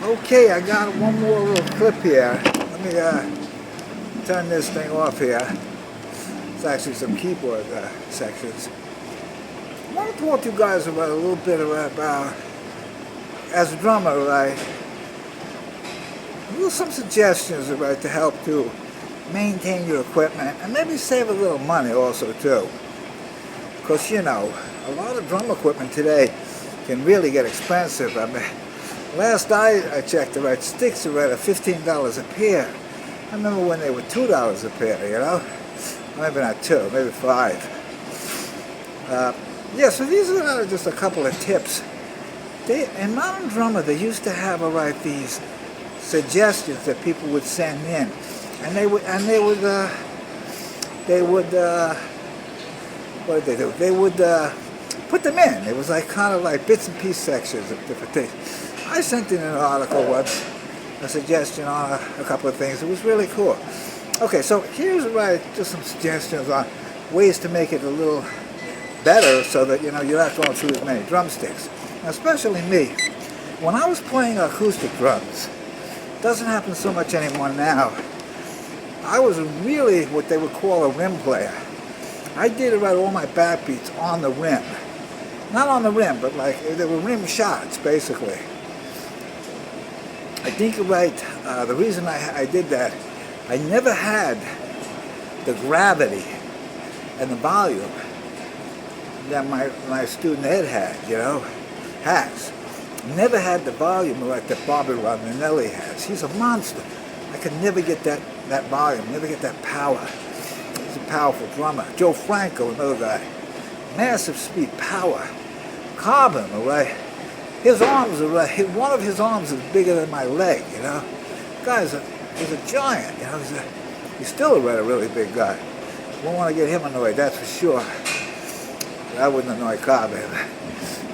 Okay, I got one more little clip here. Let me turn this thing off here. It's actually some keyboard sections. I want to talk to you guys about a little bit about, as a drummer, right? Some suggestions, right, to help to maintain your equipment and maybe save a little money also too. Because you know, a lot of drum equipment today can really get expensive. I mean, last I checked, the right sticks are at $15 a pair. I remember when they were $2 a pair, you know? Maybe not two, maybe five. Yeah, so these are just a couple of tips. In Modern Drummer, they used to have these suggestions that people would send in, and they would what did they do? They would put them in. It was like kind of like bits and piece sections of different things. I sent in an article once, a suggestion on a couple of things. It was really cool. Okay, so here's just some suggestions on ways to make it a little better so that you're not going through as many drumsticks. Now, especially me, when I was playing acoustic drums, it doesn't happen so much anymore now. I was really what they would call a rim player. I did all my backbeats on the rim. Not on the rim, but they were rim shots, basically. I think the reason I did that, I never had the gravity and the volume that my student Ed has. Never had the volume like that Bobby Romanelli has. He's a monster. I could never get that volume, never get that power. He's a powerful drummer. Joe Franco, another guy. Massive speed, power. Carbon, his arms are one of his arms is bigger than my leg, Guy's he's a giant, he's still a really big guy. Won't want to get him annoyed, that's for sure. I wouldn't annoy Carbon.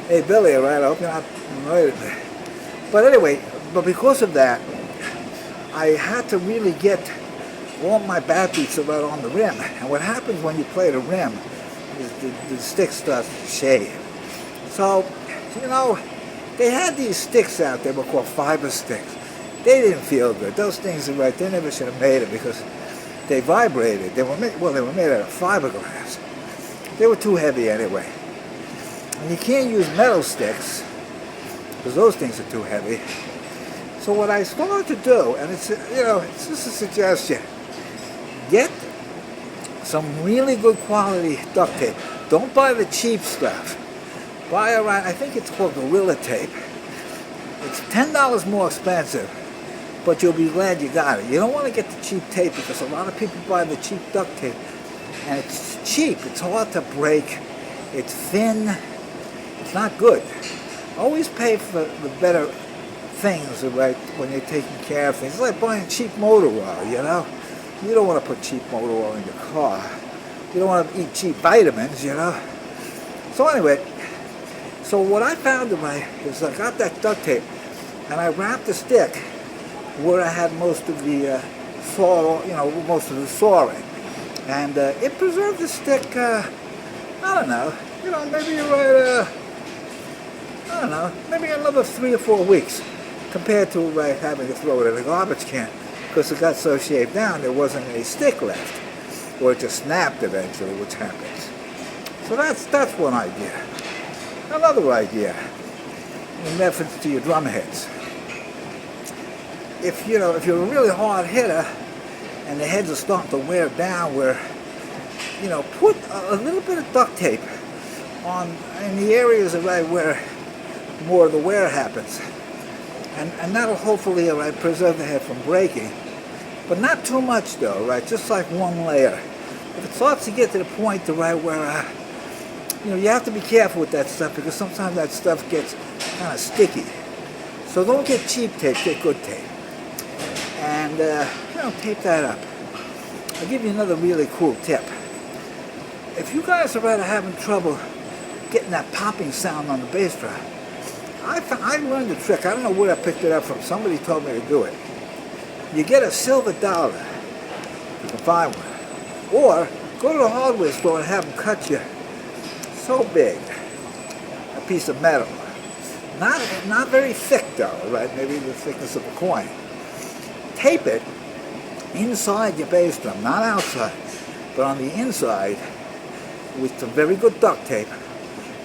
Hey Billy, I hope you're not annoyed at me. But anyway, because of that, I had to really get all my backbeats right on the rim. And what happens when you play the rim is the stick starts to shave. So, they had these sticks out there, were called fiber sticks. They didn't feel good. Those things they never should have made it because they vibrated. They were made out of fiberglass. They were too heavy anyway. And you can't use metal sticks because those things are too heavy. So what I started to do, and it's just a suggestion, get some really good quality duct tape. Don't buy the cheap stuff. Buy I think it's called Gorilla Tape. It's $10 more expensive, but you'll be glad you got it. You don't want to get the cheap tape because a lot of people buy the cheap duct tape, and it's cheap. It's hard to break. It's thin. It's not good. Always pay for the better things, when you're taking care of things. It's like buying cheap motor oil, You don't want to put cheap motor oil in your car. You don't want to eat cheap vitamins, So anyway, so what I found is I got that duct tape and I wrapped the stick where I had most of the most of the sawing. And it preserved the stick, I don't know, maybe maybe another 3 or 4 weeks compared to having to throw it in a garbage can because it got so shaved down there wasn't any stick left. Or it just snapped eventually, which happens. So that's one idea. Another idea, in reference to your drum heads. If you're a really hard hitter and the heads are starting to wear down, put a little bit of duct tape in the areas where more of the wear happens, and that'll hopefully preserve the head from breaking. But not too much though, just like one layer. If it starts to get to the point where you have to be careful with that stuff because sometimes that stuff gets kind of sticky. So don't get cheap tape, get good tape. And, tape that up. I'll give you another really cool tip. If you guys are having trouble getting that popping sound on the bass drum, I learned the trick. I don't know where I picked it up from. Somebody told me to do it. You get a silver dollar. You can find one. Or go to the hardware store and have them cut you so big a piece of metal Not very thick though, right? Maybe the thickness of a coin. Tape it inside your bass drum, not outside, but on the inside with some very good duct tape,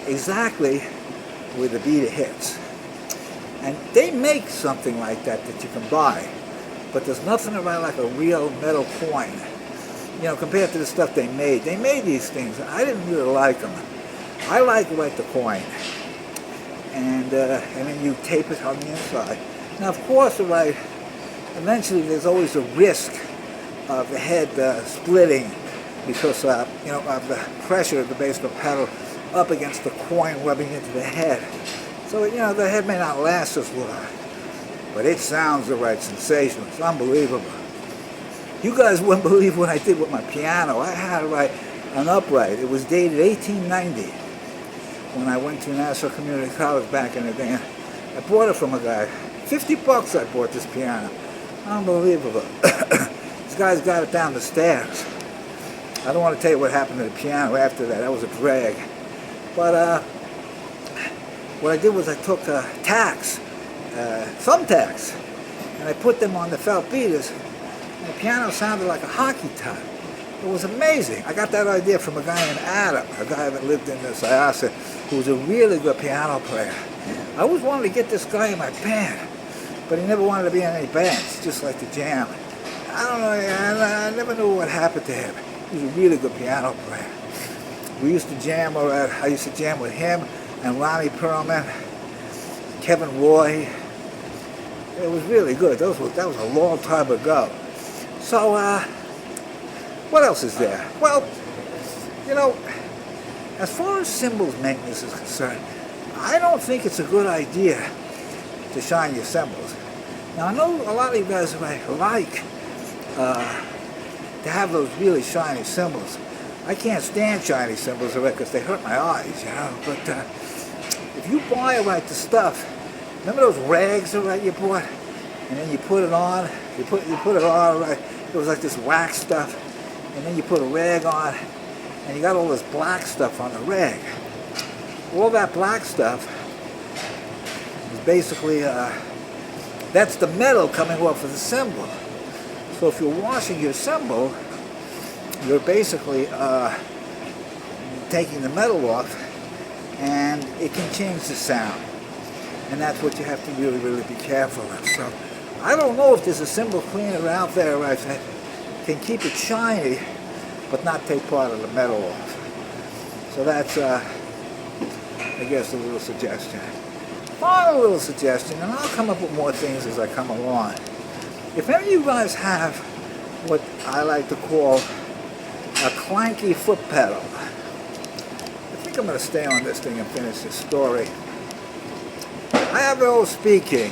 exactly where the beater hits. And they make something like that you can buy, but there's nothing around like a real metal coin. You know, compared to the stuff they made. They made these things. I didn't really like them. I like the coin. And then you tape it on the inside. Now, of course, right, eventually there's always a risk of the head splitting because, you know, of the pressure of the bass drum pedal up against the coin rubbing into the head. So, you know, the head may not last as long, but it sounds right, sensational. It's unbelievable. You guys wouldn't believe what I did with my piano. I had an upright. It was dated 1890 when I went to Nassau Community College back in the day. I bought it from a guy. $50 I bought this piano. Unbelievable. This guy's got it down the stairs. I don't want to tell you what happened to the piano after that. That was a drag. But what I did was I took thumbtacks, and I put them on the felt beaters, and the piano sounded like a hockey tub. It was amazing. I got that idea from a guy named Adam, a guy that lived in Syosset, who was a really good piano player. I always wanted to get this guy in my band, but he never wanted to be in any bands, just like the Jam. I don't know, I never knew what happened to him. He was a really good piano player. We used to jam, I used to jam with him and Lonnie Perlman, Kevin Roy. It was really good. That was a long time ago. So, what else is there? Well, you know, as far as cymbals maintenance is concerned, I don't think it's a good idea to shine your cymbals. Now, I know a lot of you guys like to have those really shiny cymbals. I can't stand shiny cymbals because they hurt my eyes, you know. But if you buy the stuff, remember those rags you bought, and then you put it on. You put it on It was like this wax stuff, and then you put a rag on, and you got all this black stuff on the rag. All that black stuff is basically that's the metal coming off of the cymbal. So if you're washing your cymbal, you're basically taking the metal off, and it can change the sound. And that's what you have to really, really be careful of. So I don't know if there's a cymbal cleaner out there that can keep it shiny, but not take part of the metal off. So that's, I guess, a little suggestion. Final little suggestion, and I'll come up with more things as I come along. If any of you guys have what I like to call a clanky foot pedal, I think I'm going to stay on this thing and finish this story. I have the old speaking,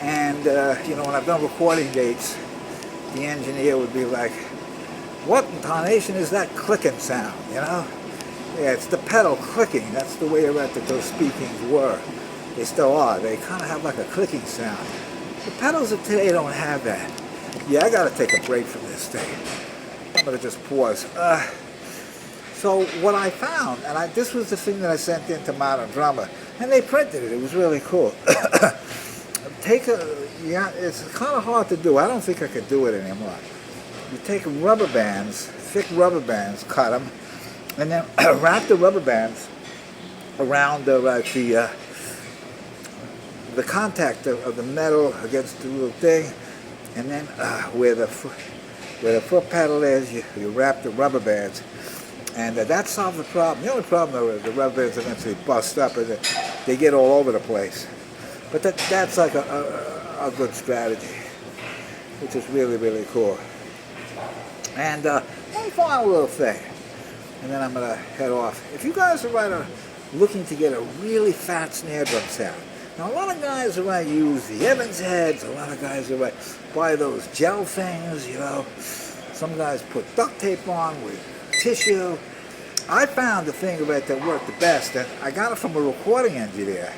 and you know, when I've done recording dates, the engineer would be like, "What in tarnation is that clicking sound?" You know? Yeah, it's the pedal clicking. That's the way that those speakings were. They still are. They kind of have like a clicking sound. The pedals of today don't have that. Yeah, I got to take a break from this thing. I'm going to just pause. So what I found, and this was the thing that I sent in to Modern Drummer, and they printed it. It was really cool. It's kind of hard to do. I don't think I could do it anymore. You take rubber bands, thick rubber bands, cut them, and then wrap the rubber bands around the contact of the metal against the little thing, and then where the foot pedal is, you wrap the rubber bands, and that solved the problem. The only problem is the rubber bands eventually bust up and they get all over the place. But that's like a good strategy, which is really, really cool. And one final little thing, and then I'm going to head off. If you guys are looking to get a really fat snare drum sound, now a lot of guys use the Evans heads, a lot of guys buy those gel things, you know. Some guys put duct tape on with tissue. I found the thing that worked the best, and I got it from a recording engineer.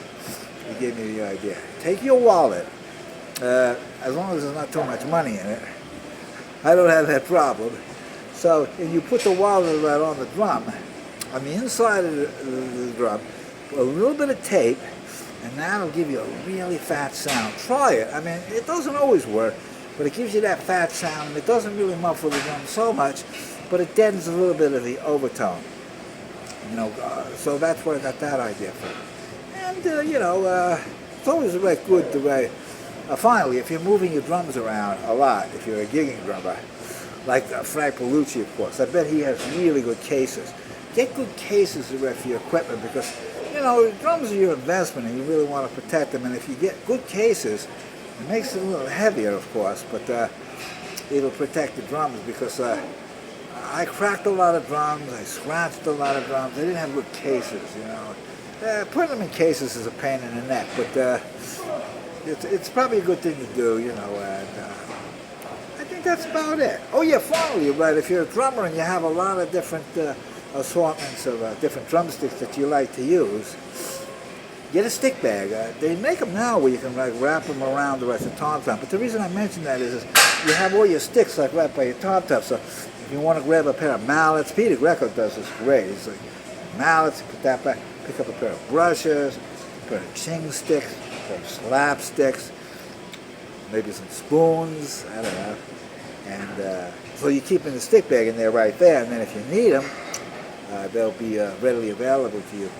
He gave me the idea. Take your wallet, as long as there's not too much money in it. I don't have that problem. So if you put the wallet right on the drum, on the inside of the drum, a little bit of tape, and that'll give you a really fat sound. Try it. I mean, it doesn't always work, but it gives you that fat sound, and it doesn't really muffle the drum so much, but it deadens a little bit of the overtone. You know, so that's where I got that idea from. And it's always good to finally, if you're moving your drums around a lot, if you're a gigging drummer, like Frank Bellucci, of course, I bet he has really good cases. Get good cases for your equipment, because drums are your investment and you really want to protect them. And if you get good cases, it makes it a little heavier, of course, but it'll protect the drums, because I cracked a lot of drums, I scratched a lot of drums. I didn't have good cases, putting them in cases is a pain in the neck, but it's probably a good thing to do, and I think that's about it. Oh yeah, finally, right, if you're a drummer and you have a lot of different assortments of different drumsticks that you like to use, get a stick bag. They make them now where you can wrap them around the rest of the tom tom. But the reason I mention that is you have all your sticks right by your tom tom. So if you want to grab a pair of mallets, Peter Greco does this great. It's like mallets, put that back. Pick up a pair of brushes, a pair of ching sticks, a pair of slap sticks, maybe some spoons. I don't know. And so you keep in the stick bag in there right there, and then if you need them, they'll be readily available to you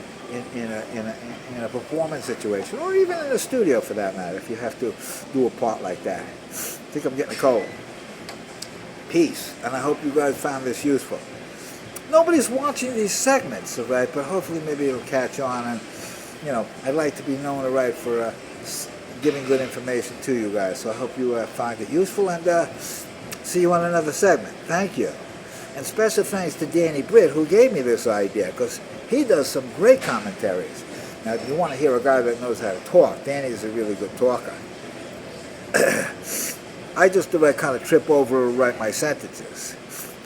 in a performance situation, or even in a studio for that matter, if you have to do a part like that. I think I'm getting a cold. Peace, and I hope you guys found this useful. Nobody's watching these segments, right? But hopefully maybe it'll catch on, and I'd like to be known, right, for giving good information to you guys. So I hope you find it useful, and see you on another segment. Thank you. And special thanks to Danny Britt, who gave me this idea, because he does some great commentaries. Now, if you want to hear a guy that knows how to talk, Danny's a really good talker. I just kind of trip over and write my sentences.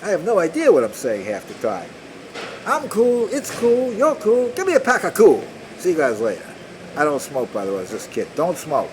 I have no idea what I'm saying half the time. I'm cool, it's cool, you're cool, give me a pack of cool. See you guys later. I don't smoke, by the way, I was just a kid. Don't smoke.